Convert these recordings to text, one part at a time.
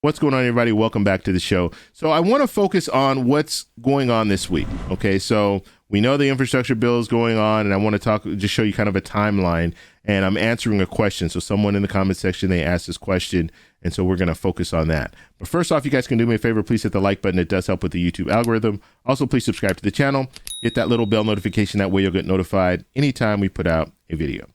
What's going on, everybody? Welcome back to the show. So I want to focus on what's going on this week. Okay, so we know the infrastructure bill is going on, and I want to just show you kind of a timeline, and I'm answering a question. So someone in the comment section, they asked this question, and so we're going to focus on that. But first off, you guys can do me a favor. Please hit the like button. It does help with the YouTube algorithm. Also, please subscribe to the channel. Hit that little bell notification. That way you'll get notified anytime we put out a video.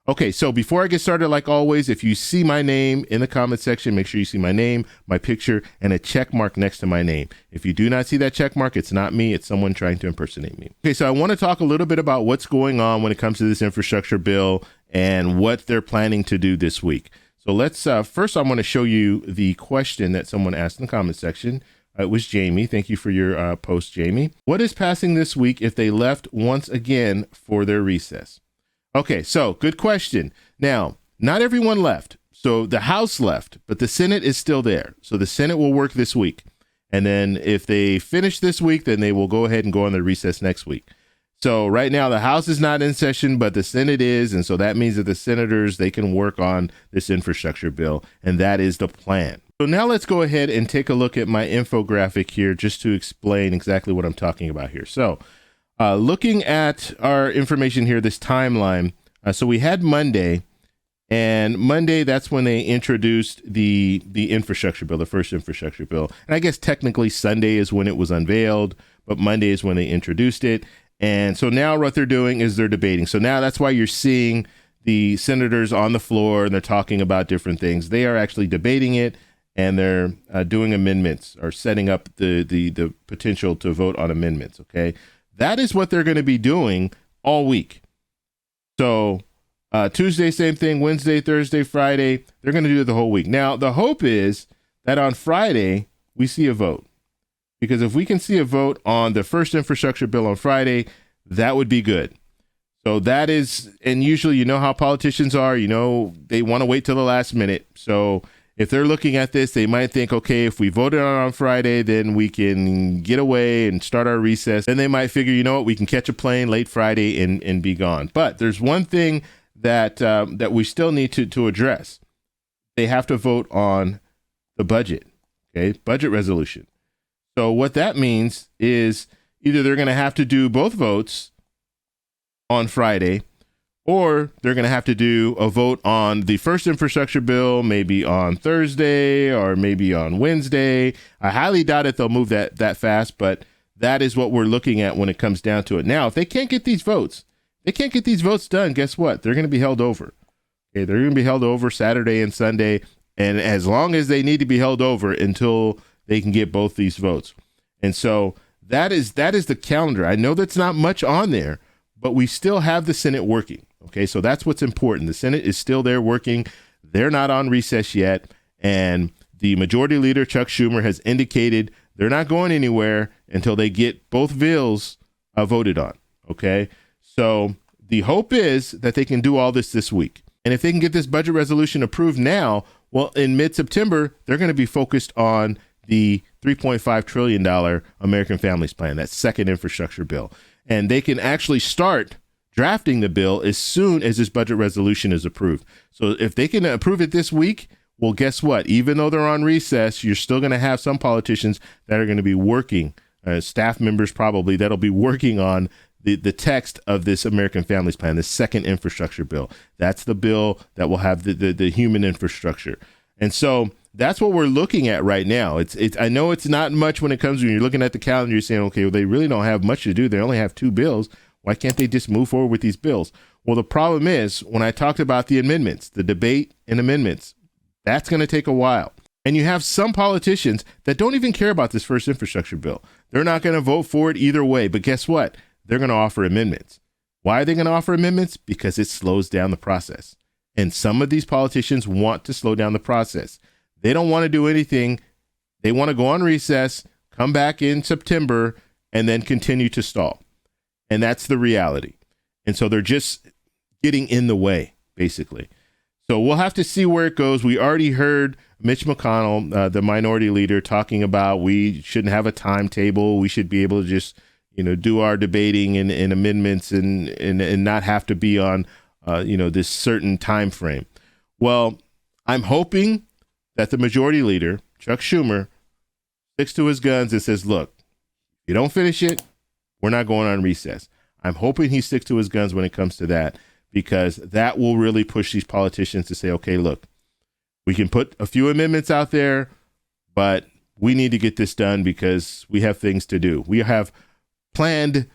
Okay, so before I get started, like always, if you see my name in the comment section, make sure you see my name, my picture, and a check mark next to my name. If you do not see that check mark, it's not me, it's someone trying to impersonate me. Okay, so I want to talk a little bit about what's going on when it comes to this infrastructure bill and what they're planning to do this week. So let's, first I want to show you the question that someone asked in the comment section. It was Jamie. Thank you for your post, Jamie. What is passing this week if they left once again for their recess? Okay, so good question. Now, not everyone left. So the House left, but the Senate is still there. So the Senate will work this week. And then if they finish this week, then they will go ahead and go on their recess next week. So right now the House is not in session, but the Senate is. And so that means that the senators, they can work on this infrastructure bill. And that is the plan. So now let's go ahead and take a look at my infographic here just to explain exactly what I'm talking about here. So looking at our information here, this timeline, so we had Monday, and Monday, that's when they introduced the infrastructure bill, the first infrastructure bill. And I guess technically Sunday is when it was unveiled, but Monday is when they introduced it. And so now what they're doing is they're debating. So now that's why you're seeing the senators on the floor and they're talking about different things. They are actually debating it, and they're doing amendments or setting up the potential to vote on amendments, okay? That is what they're going to be doing all week. So Tuesday, same thing. Wednesday, Thursday, Friday, they're going to do it the whole week. Now, the hope is that on Friday, we see a vote. Because if we can see a vote on the first infrastructure bill on Friday, that would be good. So that is, and usually you know how politicians are, you know, they want to wait till the last minute. So if they're looking at this, they might think, okay, if we voted on Friday, then we can get away and start our recess. Then they might figure, you know what, we can catch a plane late Friday and be gone. But there's one thing that that we still need to address. They have to vote on the budget, okay, budget resolution. So what that means is either they're going to have to do both votes on Friday, or they're going to have to do a vote on the first infrastructure bill, maybe on Thursday or maybe on Wednesday. I highly doubt it they'll move that fast, but that is what we're looking at when it comes down to it. Now, if they can't get these votes, done, guess what? They're going to be held over. Okay, they're going to be held over Saturday and Sunday, and as long as they need to be held over until they can get both these votes. And so that is the calendar. I know that's not much on there, but we still have the Senate working. Okay, so that's what's important. The Senate is still there working. They're not on recess yet. And the majority leader, Chuck Schumer, has indicated they're not going anywhere until they get both bills voted on. Okay, so the hope is that they can do all this week. And if they can get this budget resolution approved now, well, in mid-September, they're going to be focused on the $3.5 trillion American Families Plan, that second infrastructure bill. And they can actually start drafting the bill as soon as this budget resolution is approved. So if they can approve it this week, well, guess what? Even though they're on recess, you're still going to have some politicians that are going to be working, staff members probably, that'll be working on the text of this American Families Plan, the second infrastructure bill. That's the bill that will have the human infrastructure. And so that's what we're looking at right now. I know it's not much when it comes when you're looking at the calendar, you're saying, okay, well, they really don't have much to do. They only have 2 bills. Why can't they just move forward with these bills? Well, the problem is when I talked about the amendments, the debate and amendments, that's going to take a while. And you have some politicians that don't even care about this first infrastructure bill. They're not going to vote for it either way. But guess what? They're going to offer amendments. Why are they going to offer amendments? Because it slows down the process. And some of these politicians want to slow down the process. They don't want to do anything. They want to go on recess, come back in September, and then continue to stall. And that's the reality. And so they're just getting in the way, basically. So we'll have to see where it goes. We already heard Mitch McConnell, the minority leader, talking about we shouldn't have a timetable. We should be able to just, do our debating and amendments and not have to be on, this certain time frame. Well, I'm hoping that the majority leader, Chuck Schumer sticks to his guns and says, look, if you don't finish it, we're not going on recess. I'm hoping he sticks to his guns when it comes to that, because that will really push these politicians to say, okay, look, we can put a few amendments out there, but we need to get this done because we have things to do. We have planned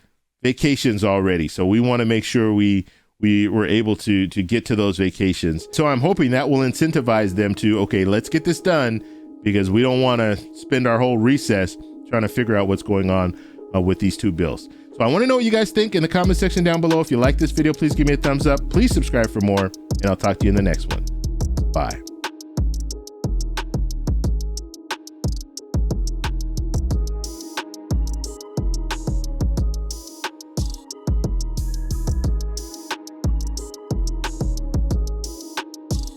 vacations already. So we want to make sure we were able to get to those vacations. So I'm hoping that will incentivize them to, okay, let's get this done, because we don't want to spend our whole recess trying to figure out what's going on with these two bills. So I want to know what you guys think in the comment section down below. If you like this video, please give me a thumbs up. Please subscribe for more, and I'll talk to you in the next one. Bye.